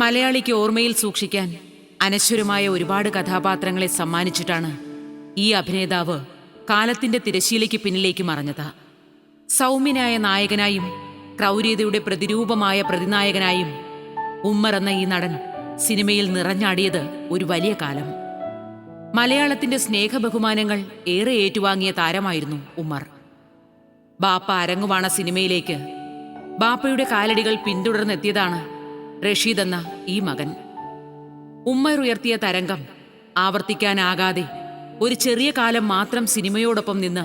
മലയാളിക്ക് ഓർമ്മയിൽ സൂക്ഷിക്കാൻ അനശ്വരമായ ഒരുപാട് കഥാപാത്രങ്ങളെ സമ്മാനിച്ചിട്ടാണ് ഈ അഭിനേതാവ് കാലത്തിന്റെ തിരശ്ശീലയ്ക്ക് പിന്നിലേക്ക് മറഞ്ഞത്. സൗമ്യനായ നായകനായും ക്രൗര്യതയുടെ പ്രതിരൂപമായ പ്രതിനായകനായും ഉമ്മർ എന്ന ഈ നടൻ സിനിമയിൽ നിറഞ്ഞാടിയത് ഒരു വലിയ കാലം. മലയാളത്തിന്റെ സ്നേഹബഹുമാനങ്ങൾ ഏറെ ഏറ്റുവാങ്ങിയ താരമായിരുന്നു ഉമ്മർ. ബാപ്പ അരങ്ങുവാണ സിനിമയിലേക്ക് ബാപ്പയുടെ കാലടികൾ പിന്തുടർന്നെത്തിയതാണ് റഷീദ് എന്ന ഈ മകൻ. ഉമ്മർ ഉയർത്തിയ തരംഗം ആവർത്തിക്കാനാകാതെ ഒരു ചെറിയ കാലം മാത്രം സിനിമയോടൊപ്പം നിന്ന്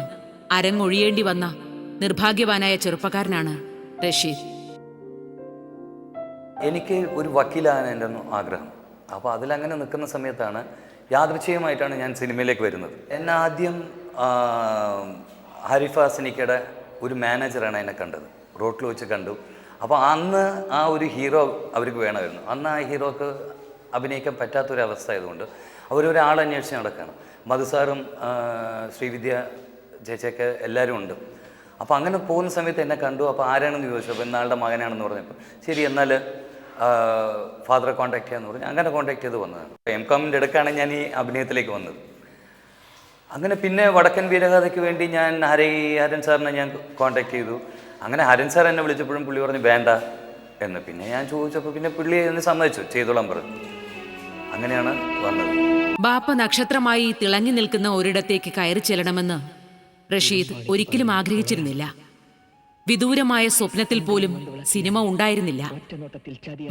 അരങ്ങൊഴിയേണ്ടി വന്ന നിർഭാഗ്യവാനായ ചെറുപ്പക്കാരനാണ് റഷീദ്. എനിക്ക് ഒരു വക്കീലാണ് എൻ്റെ ആഗ്രഹം. അപ്പോൾ അതിലങ്ങനെ നിൽക്കുന്ന സമയത്താണ് യാദൃച്ഛികമായിട്ടാണ് ഞാൻ സിനിമയിലേക്ക് വരുന്നത്. എന്നെ ആദ്യം ഹരിഫ സിനിക്കയുടെ ഒരു മാനേജറാണ് എന്നെ കണ്ടത്, റോട്ടിൽ വെച്ച് കണ്ടു. അപ്പോൾ അന്ന് ആ ഒരു ഹീറോ അവർക്ക് വേണമായിരുന്നു. അന്ന് ആ ഹീറോക്ക് അഭിനയിക്കാൻ പറ്റാത്തൊരവസ്ഥ ആയതുകൊണ്ട് അവരൊരാളെ അന്വേഷിച്ച് നടക്കുകയാണ്. മധുസാറും ശ്രീവിദ്യ ചേച്ചിയൊക്കെ എല്ലാവരും ഉണ്ട്. അപ്പോൾ അങ്ങനെ പോകുന്ന സമയത്ത് എന്നെ കണ്ടു. അപ്പോൾ ആരാണെന്ന് ചോദിച്ചു. അപ്പോൾ ഇന്നാളുടെ മകനാണെന്ന് പറഞ്ഞപ്പോൾ ശരി എന്നാൽ ഫാദറെ കോൺടാക്ട് ചെയ്യാമെന്ന് പറഞ്ഞു. അങ്ങനെ കോൺടാക്ട് ചെയ്ത് വന്നതാണ്. M.Com-ൻ്റെ ഇടയ്ക്കാണ് ഞാൻ ഈ അഭിനയത്തിലേക്ക് വന്നത്. അങ്ങനെ പിന്നെ വടക്കൻ വീരഗാഥയ്ക്ക് വേണ്ടി ഞാൻ ഹരൻ സാറിനെ ഞാൻ കോൺടാക്ട് ചെയ്തു. അങ്ങനെ ഹരൻ സാർ എന്നെ വിളിച്ചപ്പോഴും പുള്ളി പറഞ്ഞു വേണ്ട എന്ന്. പിന്നെ ഞാൻ ചോദിച്ചപ്പോൾ പിന്നെ പുള്ളി എന്നെ സമ്മതിച്ചു, ചെയ്തോളാൻ പറഞ്ഞു. അങ്ങനെയാണ് വന്നത്. ബാപ്പ നക്ഷത്രമായി തിളങ്ങി നിൽക്കുന്ന ഒരിടത്തേക്ക് കയറി ചെല്ലണമെന്ന് റഷീദ് ഒരിക്കലും ആഗ്രഹിച്ചിരുന്നില്ല. വിദൂരമായ സ്വപ്നത്തിൽ പോലും സിനിമ ഉണ്ടായിരുന്നില്ല.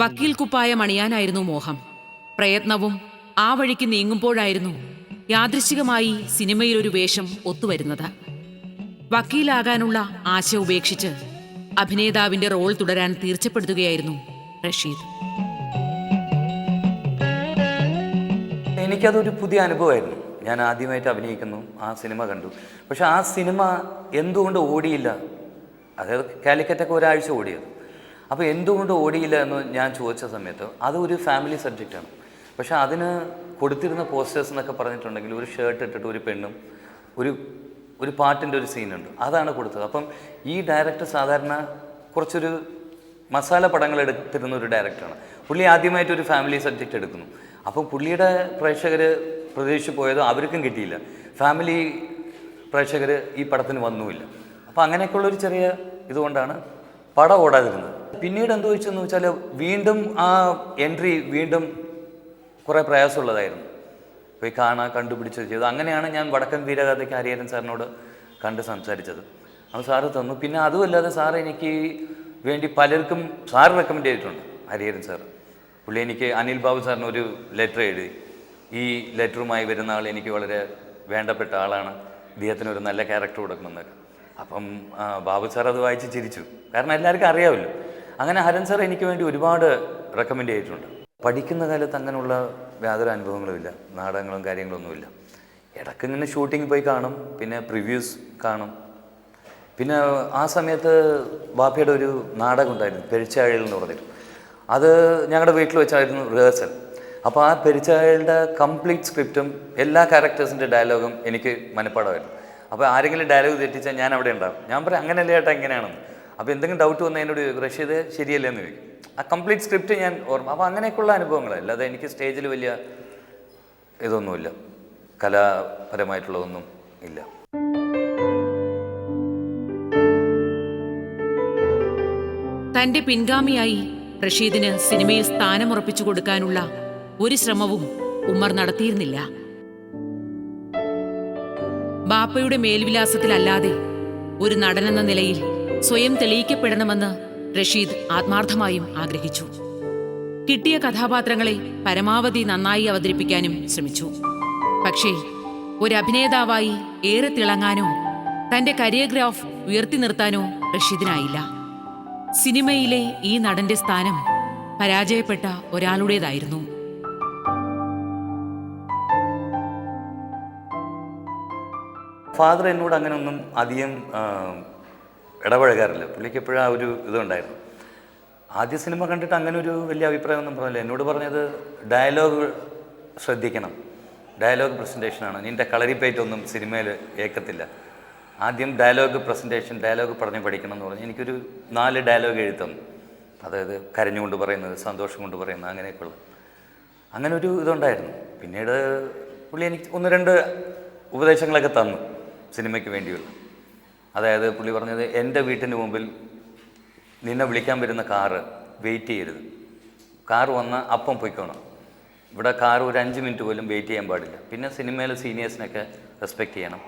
വക്കീൽ കുപ്പായം അണിയാനായിരുന്നു മോഹം. പ്രയത്നവും ആ വഴിക്ക് നീങ്ങുമ്പോഴായിരുന്നു യാദൃശ്ചികമായി സിനിമയിൽ ഒരു വേഷം ഒത്തുവരുന്നത്. വക്കീലാകാനുള്ള ആശ ഉപേക്ഷിച്ച് അഭിനേതാവിന്റെ റോൾ തുടരാൻ തീർച്ചപ്പെടുത്തുകയായിരുന്നു റഷീദ്. എനിക്കതൊരു പുതിയ അനുഭവമായിരുന്നു. ഞാൻ ആദ്യമായിട്ട് അഭിനയിക്കുന്നു, ആ സിനിമ കണ്ടു. പക്ഷെ ആ സിനിമ എന്തുകൊണ്ട് ഓടിയില്ല? അതായത് കാലിക്കറ്റൊക്കെ ഒരാഴ്ച ഓടിയത്. അപ്പോൾ എന്തുകൊണ്ട് ഓടിയില്ല എന്ന് ഞാൻ ചോദിച്ച സമയത്ത് അത് ഒരു ഫാമിലി സബ്ജക്റ്റാണ്. പക്ഷെ അതിന് കൊടുത്തിരുന്ന പോസ്റ്റേഴ്സ് എന്നൊക്കെ പറഞ്ഞിട്ടുണ്ടെങ്കിൽ ഒരു ഷർട്ട് ഇട്ടിട്ട് ഒരു പെണ്ണും ഒരു പാട്ടിൻ്റെ ഒരു സീനുണ്ട്, അതാണ് കൊടുത്തത്. അപ്പം ഈ ഡയറക്ടർ സാധാരണ കുറച്ചൊരു മസാല പടങ്ങൾ എടുത്തിരുന്ന ഒരു ഡയറക്ടറാണ്. പുള്ളി ആദ്യമായിട്ടൊരു ഫാമിലി സബ്ജക്റ്റ് എടുക്കുന്നു. അപ്പം പുള്ളിയുടെ പ്രേക്ഷകർ പ്രതീക്ഷിച്ച് പോയതോ അവർക്കും കിട്ടിയില്ല. ഫാമിലി പ്രേക്ഷകർ ഈ പടത്തിന് വന്നുമില്ല. അപ്പം അങ്ങനെയൊക്കെയുള്ളൊരു ചെറിയ ഇതുകൊണ്ടാണ് പടം ഓടാതിരുന്നത്. പിന്നീട് എന്ത് ചോദിച്ചെന്ന് വെച്ചാൽ വീണ്ടും ആ എൻട്രി വീണ്ടും കുറേ പ്രയാസമുള്ളതായിരുന്നു. പോയി കണ്ടുപിടിച്ച് ചെയ്തു. അങ്ങനെയാണ് ഞാൻ വടക്കൻ വീരഗാഥയ്ക്ക് ഹരിഹരൻ സാറിനോട് കണ്ട് സംസാരിച്ചത്. അപ്പോൾ സാറ് തന്നു. പിന്നെ അതുമല്ലാതെ സാറ് എനിക്ക് വേണ്ടി പലർക്കും സാറ് റെക്കമെൻഡ് ചെയ്തിട്ടുണ്ട്. ഹരിഹരൻ സാർ പുള്ളി എനിക്ക് അനിൽ ബാബു സാറിന് ഒരു ലെറ്റർ എഴുതി. ഈ ലെറ്ററുമായി വരുന്ന ആൾ എനിക്ക് വളരെ വേണ്ടപ്പെട്ട ആളാണ്, ഇദ്ദേഹത്തിന് ഒരു നല്ല ക്യാരക്ടർ കൊടുക്കണമെന്നൊക്കെ. അപ്പം ബാബു സാർ അത് വായിച്ച് ചിരിച്ചു. കാരണം എല്ലാവർക്കും അറിയാമല്ലോ. അങ്ങനെ ഹരൻ സാർ എനിക്ക് വേണ്ടി ഒരുപാട് റെക്കമെൻഡ് ചെയ്തിട്ടുണ്ട്. പഠിക്കുന്ന കാലത്ത് അങ്ങനെയുള്ള യാതൊരു അനുഭവങ്ങളുമില്ല, നാടകങ്ങളും കാര്യങ്ങളൊന്നുമില്ല. ഇടയ്ക്കിങ്ങനെ ഷൂട്ടിംഗ് പോയി കാണും, പിന്നെ പ്രിവ്യൂസ് കാണും. പിന്നെ ആ സമയത്ത് ബാപ്പയുടെ ഒരു നാടകം ഉണ്ടായിരുന്നു, പെരിച്ചാഴിൽ എന്ന് പറഞ്ഞിട്ട്. അത് ഞങ്ങളുടെ വീട്ടിൽ വെച്ചായിരുന്നു റിഹേഴ്സൽ. അപ്പോൾ ആ പെരിച്ചാഴിയുടെ കംപ്ലീറ്റ് സ്ക്രിപ്റ്റും എല്ലാ ക്യാരക്ടേഴ്സിൻ്റെ ഡയലോഗും എനിക്ക് മനഃപ്പാടമായിരുന്നു. അപ്പോൾ ആരെങ്കിലും ഡയലോഗ് തെറ്റിച്ചാൽ ഞാൻ അവിടെ ഉണ്ടാവും. ഞാൻ പറയും അങ്ങനെയല്ലേ ചേട്ടാ ഇങ്ങനെയാണെന്ന്. അപ്പോൾ എന്തെങ്കിലും ഡൗട്ട് വന്നാൽ എന്നോട് റഷീദ് ശരിയല്ലേ എന്ന് ചോദിക്കും. ആ കംപ്ലീറ്റ് സ്ക്രിപ്റ്റ് ഞാൻ ഓർമ്മ. അപ്പോൾ അങ്ങനെയൊക്കെയുള്ള അനുഭവങ്ങൾ. അല്ലാതെ എനിക്ക് സ്റ്റേജിൽ വലിയ ഇതൊന്നുമില്ല, കലാപരമായിട്ടുള്ളതൊന്നും ഇല്ല. തന്റെ പിൻഗാമിയായി റഷീദിന് സിനിമയിൽ സ്ഥാനമുറപ്പിച്ചു കൊടുക്കാനുള്ള ഒരു ശ്രമവും ഉമ്മർ നടത്തിയിരുന്നില്ല. ബാപ്പയുടെ മേൽവിലാസത്തിലല്ലാതെ ഒരു നടനെന്ന നിലയിൽ സ്വയം തെളിയിക്കപ്പെടണമെന്ന് റഷീദ് ആത്മാർത്ഥമായും ആഗ്രഹിച്ചു. കിട്ടിയ കഥാപാത്രങ്ങളെ പരമാവധി നന്നായി അവതരിപ്പിക്കാനും ശ്രമിച്ചു. പക്ഷേ ഒരഭിനേതാവായി ഏറെ തിളങ്ങാനോ തന്റെ കരിയർഗ്രാഫ് ഉയർത്തി നിർത്താനോ റഷീദിനായില്ല. സിനിമയിലെ ഈ നടന്റെ സ്ഥാനം പരാജയപ്പെട്ട ഒരാളുടേതായിരുന്നു. ഫാദർ എന്നോട് അങ്ങനെ ഒന്നും അധികം ഇടപഴകാറില്ല. പുള്ളിക്ക് എപ്പോഴും ആ ഒരു ഇതുണ്ടായിരുന്നു. ആദ്യ സിനിമ കണ്ടിട്ട് അങ്ങനെ ഒരു വലിയ അഭിപ്രായമൊന്നും പറഞ്ഞില്ല. എന്നോട് പറഞ്ഞത് ഡയലോഗ് ശ്രദ്ധിക്കണം, ഡയലോഗ് പ്രസൻറ്റേഷനാണ്, നിൻ്റെ കളരിപ്പേറ്റൊന്നും സിനിമയിൽ ഏക്കത്തില്ല, ആദ്യം ഡയലോഗ് പ്രസൻറ്റേഷൻ, ഡയലോഗ് പറഞ്ഞ് പഠിക്കണം എന്ന് പറഞ്ഞ് എനിക്കൊരു 4 ഡയലോഗ് എഴുതി തന്നു. അതായത് കരഞ്ഞുകൊണ്ട് പറയുന്നത്, സന്തോഷം കൊണ്ട് പറയുന്നത്, അങ്ങനെയൊക്കെയുള്ള അങ്ങനെ ഒരു ഇതുണ്ടായിരുന്നു. പിന്നീട് പുള്ളി എനിക്ക് 1-2 ഉപദേശങ്ങളൊക്കെ തന്നു സിനിമയ്ക്ക് വേണ്ടിയുള്ള. അതായത് പുള്ളി പറഞ്ഞത്, എൻ്റെ വീട്ടിന് മുമ്പിൽ നിന്നെ വിളിക്കാൻ വരുന്ന കാറ് വെയിറ്റ് ചെയ്യരുത്, കാറ് വന്നാൽ അപ്പം പൊയ്ക്കോണം, ഇവിടെ കാർ ഒരു 5 മിനിറ്റ് പോലും വെയിറ്റ് ചെയ്യാൻ പാടില്ല. പിന്നെ സിനിമയിലെ സീനിയേഴ്സിനൊക്കെ റെസ്പെക്റ്റ് ചെയ്യണം,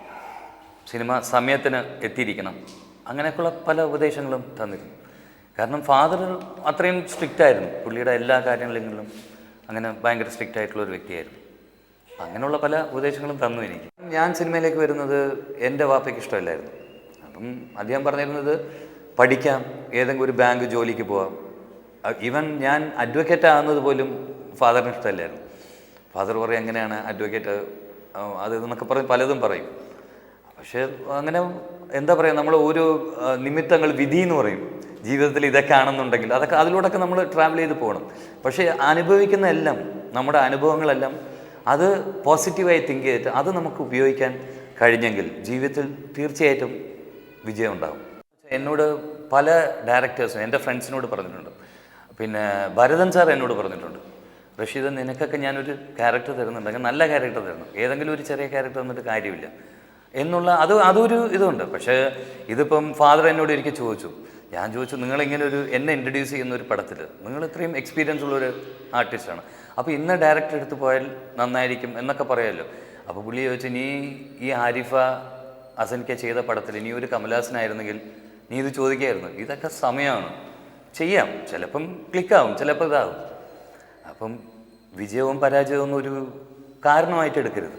സിനിമ സമയത്തിന് എത്തിയിരിക്കണം, അങ്ങനെയൊക്കെയുള്ള പല ഉപദേശങ്ങളും തന്നിരുന്നു. കാരണം ഫാദർ അത്രയും സ്ട്രിക്റ്റ് ആയിരുന്നു, പുള്ളിയുടെ എല്ലാ കാര്യങ്ങളിലും അങ്ങനെ ഭയങ്കര സ്ട്രിക്റ്റ് ആയിട്ടുള്ള ഒരു വ്യക്തിയായിരുന്നു. അങ്ങനെയുള്ള പല ഉപദേശങ്ങളും തന്നു എനിക്ക്. ഞാൻ സിനിമയിലേക്ക് വരുന്നത് എൻ്റെ വാപ്പയ്ക്ക് ഇഷ്ടമല്ലായിരുന്നു. അപ്പം അദ്ദേഹം പറഞ്ഞിരുന്നത് പഠിക്കാം, ഏതെങ്കിലും ഒരു ബാങ്ക് ജോലിക്ക് പോവാം. ഈവൻ ഞാൻ അഡ്വക്കേറ്റ് ആകുന്നത് പോലും ഫാദറിന് ഇഷ്ടമല്ലായിരുന്നു. ഫാദർ പറയും എങ്ങനെയാണ് അഡ്വക്കേറ്റ് അത് എന്നൊക്കെ പറഞ്ഞ് പലതും പറയും. പക്ഷേ അങ്ങനെ എന്താ പറയുക, നമ്മൾ ഓരോ നിമിത്തങ്ങൾ വിധി എന്ന് പറയും ജീവിതത്തിൽ, ഇതൊക്കെ ആണെന്നുണ്ടെങ്കിൽ അതൊക്കെ അതിലൂടെയൊക്കെ നമ്മൾ ട്രാവൽ ചെയ്ത് പോകണം. പക്ഷേ അനുഭവിക്കുന്ന എല്ലാം, നമ്മുടെ അനുഭവങ്ങളെല്ലാം അത് പോസിറ്റീവായി തിങ്ക് ചെയ്തിട്ട് അത് നമുക്ക് ഉപയോഗിക്കാൻ കഴിഞ്ഞെങ്കിൽ ജീവിതത്തിൽ തീർച്ചയായിട്ടും വിജയം ഉണ്ടാകും. എന്നോട് പല ഡയറക്ടേഴ്സും എൻ്റെ ഫ്രണ്ട്സിനോട് പറഞ്ഞിട്ടുണ്ട്. പിന്നെ ഭരതൻ സാർ എന്നോട് പറഞ്ഞിട്ടുണ്ട്, റഷീദ് നിനക്കൊക്കെ ഞാനൊരു ക്യാരക്ടർ തരുന്നുണ്ടെങ്കിൽ നല്ല ക്യാരക്ടർ തരണം, ഏതെങ്കിലും ഒരു ചെറിയ ക്യാരക്ടർ തന്നിട്ട് കാര്യമില്ല എന്നുള്ള അതൊരു ഇതുണ്ട്. പക്ഷേ ഇതിപ്പം ഫാദർ എന്നോട് ഒരിക്കൽ ചോദിച്ചു, ഞാൻ ചോദിച്ചു നിങ്ങളിങ്ങനെ എന്നെ ഇൻട്രൊഡ്യൂസ് ചെയ്യുന്ന ഒരു പടത്തിൽ നിങ്ങൾ ഇത്രയും എക്സ്പീരിയൻസ് ഉള്ളൊരു ആർട്ടിസ്റ്റാണ്, അപ്പോൾ ഇന്ന ഡയറക്ടർ എടുത്ത് പോയാൽ നന്നായിരിക്കും എന്നൊക്കെ പറയാമല്ലോ. അപ്പോൾ പുള്ളി ചോദിച്ചു, നീ ഈ ആരിഫ അസൻക ചെയ്ത പടത്തിൽ നീ ഒരു കമലഹാസനായിരുന്നെങ്കിൽ നീ ഇത് ചോദിക്കായിരുന്നു. ഇതൊക്കെ സമയമാണ്, ചെയ്യാം, ചിലപ്പം ക്ലിക്കാവും, ചിലപ്പോൾ ഇതാവും. അപ്പം വിജയവും പരാജയവും ഒന്നും ഒരു കാരണമായിട്ട് എടുക്കരുത്.